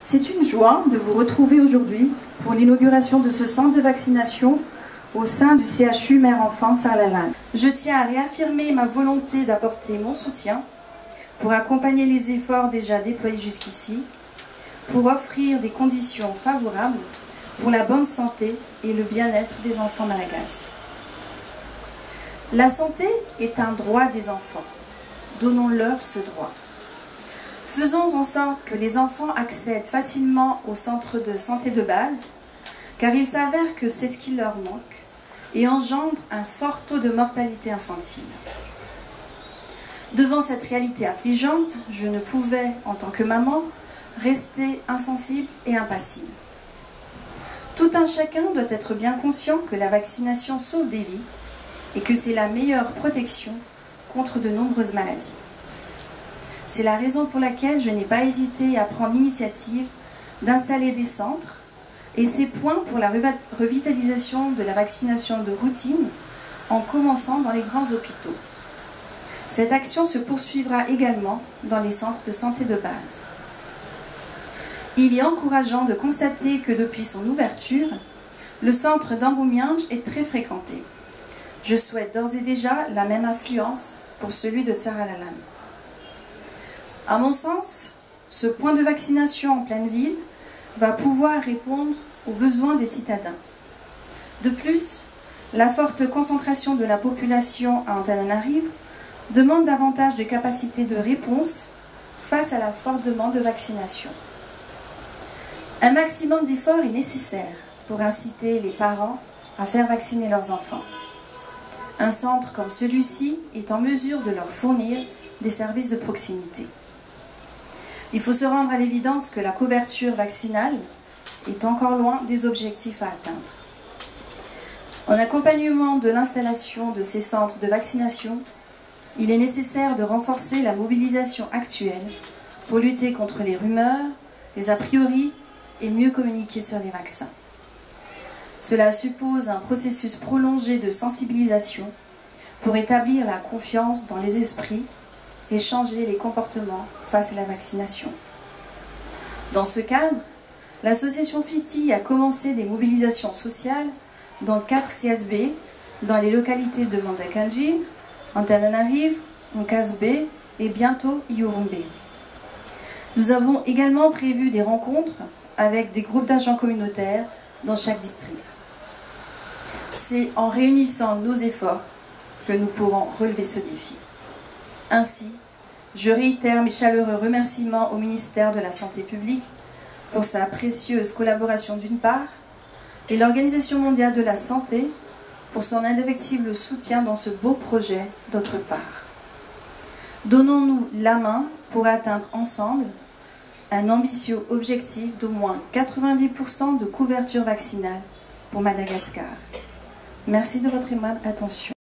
C'est une joie de vous retrouver aujourd'hui pour l'inauguration de ce centre de vaccination au sein du CHU Mère-Enfant de Sarre-la-Lande. Je tiens à réaffirmer ma volonté d'apporter mon soutien pour accompagner les efforts déjà déployés jusqu'ici, pour offrir des conditions favorables pour la bonne santé et le bien-être des enfants malagasy. La santé est un droit des enfants. Donnons-leur ce droit. Faisons en sorte que les enfants accèdent facilement au centre de santé de base, car il s'avère que c'est ce qui leur manque et engendre un fort taux de mortalité infantile. Devant cette réalité affligeante, je ne pouvais, en tant que maman, rester insensible et impassible. Tout un chacun doit être bien conscient que la vaccination sauve des vies et que c'est la meilleure protection contre de nombreuses maladies. C'est la raison pour laquelle je n'ai pas hésité à prendre l'initiative d'installer des centres et ces points pour la revitalisation de la vaccination de routine en commençant dans les grands hôpitaux. Cette action se poursuivra également dans les centres de santé de base. Il est encourageant de constater que depuis son ouverture, le centre d'Amboumianj est très fréquenté. Je souhaite d'ores et déjà la même affluence pour celui de Sarre-la-Lande. À mon sens, ce point de vaccination en pleine ville va pouvoir répondre aux besoins des citadins. De plus, la forte concentration de la population à Antananarivo demande davantage de capacité de réponse face à la forte demande de vaccination. Un maximum d'efforts est nécessaire pour inciter les parents à faire vacciner leurs enfants. Un centre comme celui-ci est en mesure de leur fournir des services de proximité. Il faut se rendre à l'évidence que la couverture vaccinale est encore loin des objectifs à atteindre. En accompagnement de l'installation de ces centres de vaccination, il est nécessaire de renforcer la mobilisation actuelle pour lutter contre les rumeurs, les a priori et mieux communiquer sur les vaccins. Cela suppose un processus prolongé de sensibilisation pour établir la confiance dans les esprits et changer les comportements face à la vaccination. Dans ce cadre, l'association FITI a commencé des mobilisations sociales dans 4 CSB, dans les localités de Manzakanjin, Antananarivo, Nkazube et bientôt Iurumbe. Nous avons également prévu des rencontres avec des groupes d'agents communautaires dans chaque district. C'est en réunissant nos efforts que nous pourrons relever ce défi. Ainsi, je réitère mes chaleureux remerciements au ministère de la Santé publique pour sa précieuse collaboration d'une part, et l'Organisation mondiale de la santé pour son indéfectible soutien dans ce beau projet d'autre part. Donnons-nous la main pour atteindre ensemble un ambitieux objectif d'au moins 90% de couverture vaccinale pour Madagascar. Merci de votre aimable attention.